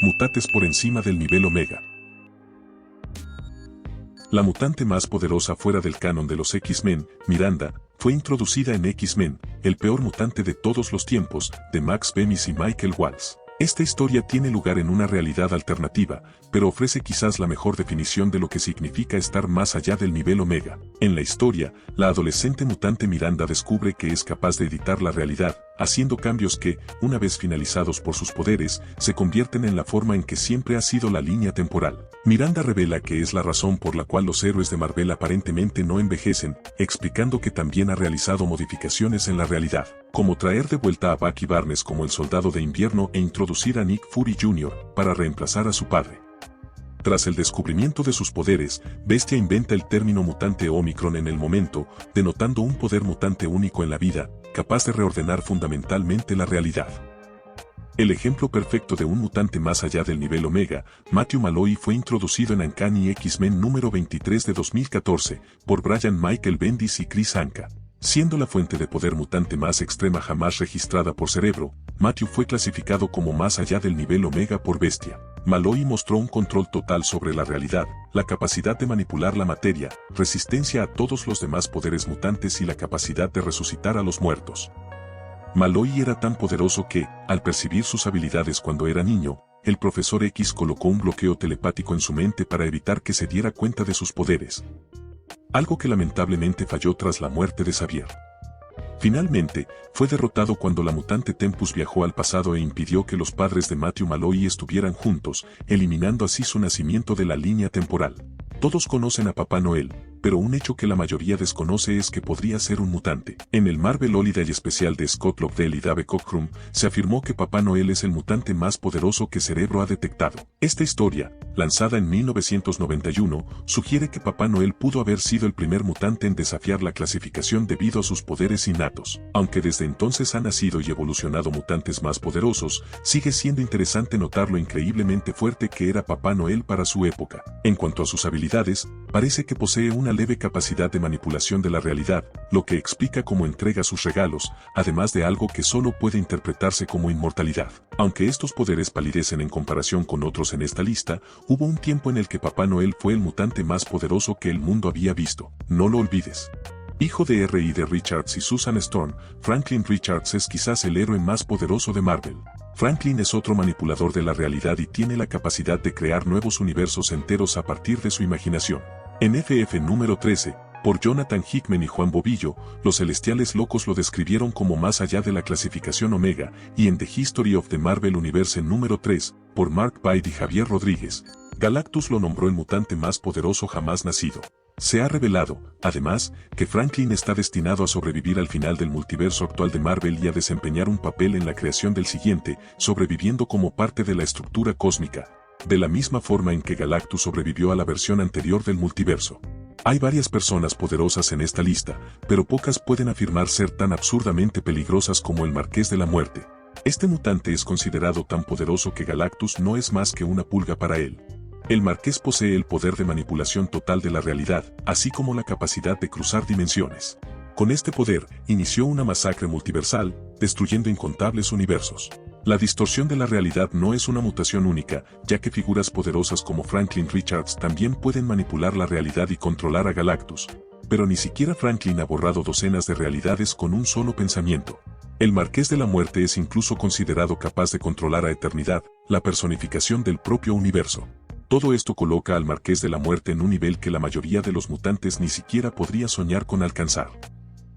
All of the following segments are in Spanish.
Mutates por encima del nivel Omega. La mutante más poderosa fuera del canon de los X-Men, Miranda, fue introducida en X-Men, el peor mutante de todos los tiempos, de Max Bemis y Michael Waltz. Esta historia tiene lugar en una realidad alternativa, pero ofrece quizás la mejor definición de lo que significa estar más allá del nivel Omega. En la historia, la adolescente mutante Miranda descubre que es capaz de editar la realidad, haciendo cambios que, una vez finalizados por sus poderes, se convierten en la forma en que siempre ha sido la línea temporal. Miranda revela que es la razón por la cual los héroes de Marvel aparentemente no envejecen, explicando que también ha realizado modificaciones en la realidad, como traer de vuelta a Bucky Barnes como el Soldado de Invierno e introducir a Nick Fury Jr. para reemplazar a su padre. Tras el descubrimiento de sus poderes, Bestia inventa el término mutante Omicron en el momento, denotando un poder mutante único en la vida, capaz de reordenar fundamentalmente la realidad. El ejemplo perfecto de un mutante más allá del nivel Omega, Matthew Malloy, fue introducido en Uncanny X-Men número 23 de 2014, por Brian Michael Bendis y Chris Anka. Siendo la fuente de poder mutante más extrema jamás registrada por Cerebro, Matthew fue clasificado como más allá del nivel Omega por Bestia. Malloy mostró un control total sobre la realidad, la capacidad de manipular la materia, resistencia a todos los demás poderes mutantes y la capacidad de resucitar a los muertos. Malloy era tan poderoso que, al percibir sus habilidades cuando era niño, el Profesor X colocó un bloqueo telepático en su mente para evitar que se diera cuenta de sus poderes. Algo que lamentablemente falló tras la muerte de Xavier. Finalmente, fue derrotado cuando la mutante Tempus viajó al pasado e impidió que los padres de Matthew Malloy estuvieran juntos, eliminando así su nacimiento de la línea temporal. Todos conocen a Papá Noel, pero un hecho que la mayoría desconoce es que podría ser un mutante. En el Marvel Holiday especial de Scott Lobdell y Dave Cockrum, se afirmó que Papá Noel es el mutante más poderoso que Cerebro ha detectado. Esta historia, lanzada en 1991, sugiere que Papá Noel pudo haber sido el primer mutante en desafiar la clasificación debido a sus poderes innatos. Aunque desde entonces han nacido y evolucionado mutantes más poderosos, sigue siendo interesante notar lo increíblemente fuerte que era Papá Noel para su época. En cuanto a sus habilidades, parece que posee una leve capacidad de manipulación de la realidad, lo que explica cómo entrega sus regalos, además de algo que solo puede interpretarse como inmortalidad. Aunque estos poderes palidecen en comparación con otros en esta lista, hubo un tiempo en el que Papá Noel fue el mutante más poderoso que el mundo había visto. No lo olvides. Hijo de R.I.D. Richards y Susan Storm, Franklin Richards es quizás el héroe más poderoso de Marvel. Franklin es otro manipulador de la realidad y tiene la capacidad de crear nuevos universos enteros a partir de su imaginación. En FF número 13, por Jonathan Hickman y Juan Bobillo, los Celestiales Locos lo describieron como más allá de la clasificación Omega, y en The History of the Marvel Universe número 3, por Mark Waid y Javier Rodríguez, Galactus lo nombró el mutante más poderoso jamás nacido. Se ha revelado, además, que Franklin está destinado a sobrevivir al final del multiverso actual de Marvel y a desempeñar un papel en la creación del siguiente, sobreviviendo como parte de la estructura cósmica, de la misma forma en que Galactus sobrevivió a la versión anterior del multiverso. Hay varias personas poderosas en esta lista, pero pocas pueden afirmar ser tan absurdamente peligrosas como el Marqués de la Muerte. Este mutante es considerado tan poderoso que Galactus no es más que una pulga para él. El Marqués posee el poder de manipulación total de la realidad, así como la capacidad de cruzar dimensiones. Con este poder, inició una masacre multiversal, destruyendo incontables universos. La distorsión de la realidad no es una mutación única, ya que figuras poderosas como Franklin Richards también pueden manipular la realidad y controlar a Galactus. Pero ni siquiera Franklin ha borrado docenas de realidades con un solo pensamiento. El Marqués de la Muerte es incluso considerado capaz de controlar a Eternidad, la personificación del propio universo. Todo esto coloca al Marqués de la Muerte en un nivel que la mayoría de los mutantes ni siquiera podría soñar con alcanzar.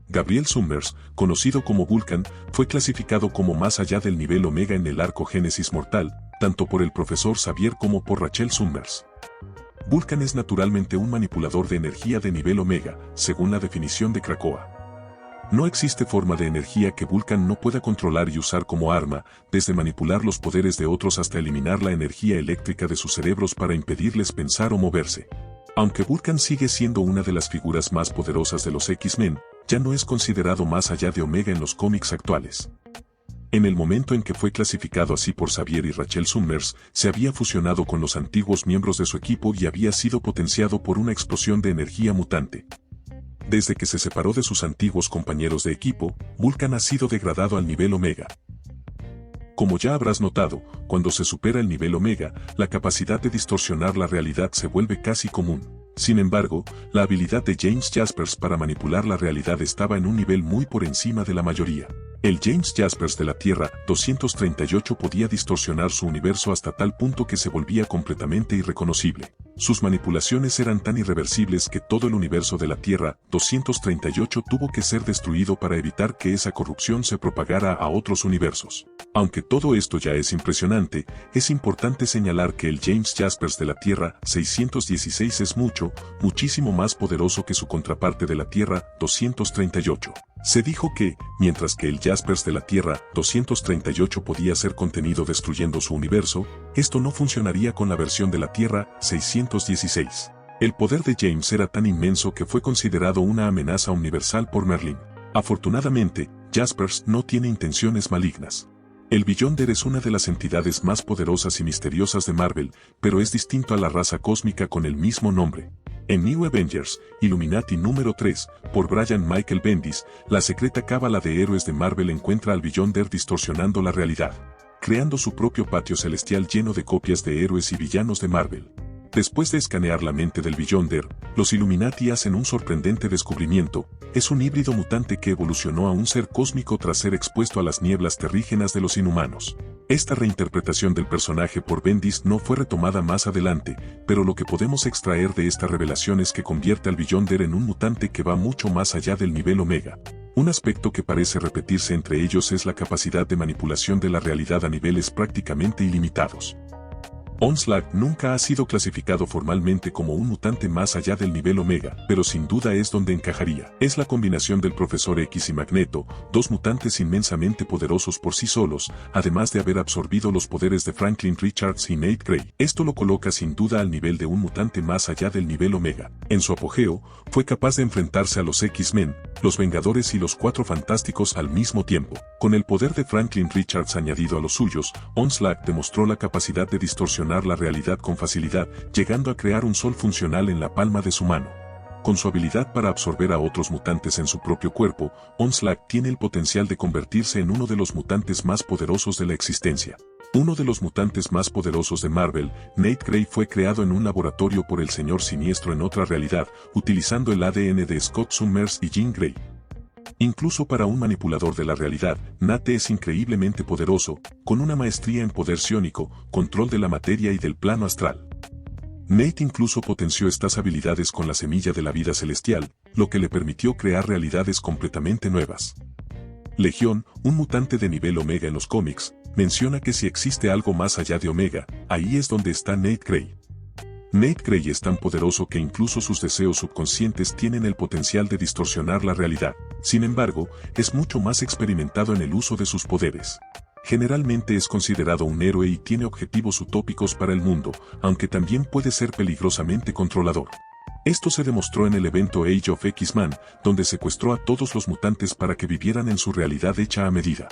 Gabriel Summers, conocido como Vulcan, fue clasificado como más allá del nivel Omega en el arco Génesis Mortal, tanto por el profesor Xavier como por Rachel Summers. Vulcan es naturalmente un manipulador de energía de nivel Omega, según la definición de Krakoa. No existe forma de energía que Vulcan no pueda controlar y usar como arma, desde manipular los poderes de otros hasta eliminar la energía eléctrica de sus cerebros para impedirles pensar o moverse. Aunque Vulcan sigue siendo una de las figuras más poderosas de los X-Men, ya no es considerado más allá de Omega en los cómics actuales. En el momento en que fue clasificado así por Xavier y Rachel Summers, se había fusionado con los antiguos miembros de su equipo y había sido potenciado por una explosión de energía mutante. Desde que se separó de sus antiguos compañeros de equipo, Vulcan ha sido degradado al nivel Omega. Como ya habrás notado, cuando se supera el nivel Omega, la capacidad de distorsionar la realidad se vuelve casi común. Sin embargo, la habilidad de James Jaspers para manipular la realidad estaba en un nivel muy por encima de la mayoría. El James Jaspers de la Tierra 238 podía distorsionar su universo hasta tal punto que se volvía completamente irreconocible. Sus manipulaciones eran tan irreversibles que todo el universo de la Tierra 238 tuvo que ser destruido para evitar que esa corrupción se propagara a otros universos. Aunque todo esto ya es impresionante, es importante señalar que el James Jaspers de la Tierra 616 es muchísimo más poderoso que su contraparte de la Tierra 238. Se dijo que, mientras que el Jaspers de la Tierra 238 podía ser contenido destruyendo su universo, esto no funcionaría con la versión de la Tierra 616. El poder de James era tan inmenso que fue considerado una amenaza universal por Merlin. Afortunadamente, Jaspers no tiene intenciones malignas. El Beyonder es una de las entidades más poderosas y misteriosas de Marvel, pero es distinto a la raza cósmica con el mismo nombre. En New Avengers, Illuminati número 3, por Brian Michael Bendis, la secreta cábala de héroes de Marvel encuentra al Beyonder distorsionando la realidad, creando su propio patio celestial lleno de copias de héroes y villanos de Marvel. Después de escanear la mente del Beyonder, los Illuminati hacen un sorprendente descubrimiento: es un híbrido mutante que evolucionó a un ser cósmico tras ser expuesto a las nieblas terrígenas de los inhumanos. Esta reinterpretación del personaje por Bendis no fue retomada más adelante, pero lo que podemos extraer de esta revelación es que convierte al Beyonder en un mutante que va mucho más allá del nivel Omega. Un aspecto que parece repetirse entre ellos es la capacidad de manipulación de la realidad a niveles prácticamente ilimitados. Onslaught nunca ha sido clasificado formalmente como un mutante más allá del nivel Omega, pero sin duda es donde encajaría. Es la combinación del Profesor X y Magneto, dos mutantes inmensamente poderosos por sí solos, además de haber absorbido los poderes de Franklin Richards y Nate Gray. Esto lo coloca sin duda al nivel de un mutante más allá del nivel Omega. En su apogeo, fue capaz de enfrentarse a los X-Men, los Vengadores y los Cuatro Fantásticos al mismo tiempo. Con el poder de Franklin Richards añadido a los suyos, Onslaught demostró la capacidad de distorsionar la realidad con facilidad, llegando a crear un sol funcional en la palma de su mano. Con su habilidad para absorber a otros mutantes en su propio cuerpo, Onslaught tiene el potencial de convertirse en uno de los mutantes más poderosos de la existencia. Uno de los mutantes más poderosos de Marvel, Nate Gray, fue creado en un laboratorio por el Señor Siniestro en otra realidad, utilizando el ADN de Scott Summers y Jean Grey. Incluso para un manipulador de la realidad, Nate es increíblemente poderoso, con una maestría en poder psiónico, control de la materia y del plano astral. Nate incluso potenció estas habilidades con la semilla de la vida celestial, lo que le permitió crear realidades completamente nuevas. Legión, un mutante de nivel Omega en los cómics, menciona que si existe algo más allá de Omega, ahí es donde está Nate Gray. Nate Gray es tan poderoso que incluso sus deseos subconscientes tienen el potencial de distorsionar la realidad. Sin embargo, es mucho más experimentado en el uso de sus poderes. Generalmente es considerado un héroe y tiene objetivos utópicos para el mundo, aunque también puede ser peligrosamente controlador. Esto se demostró en el evento Age of X-Men, donde secuestró a todos los mutantes para que vivieran en su realidad hecha a medida.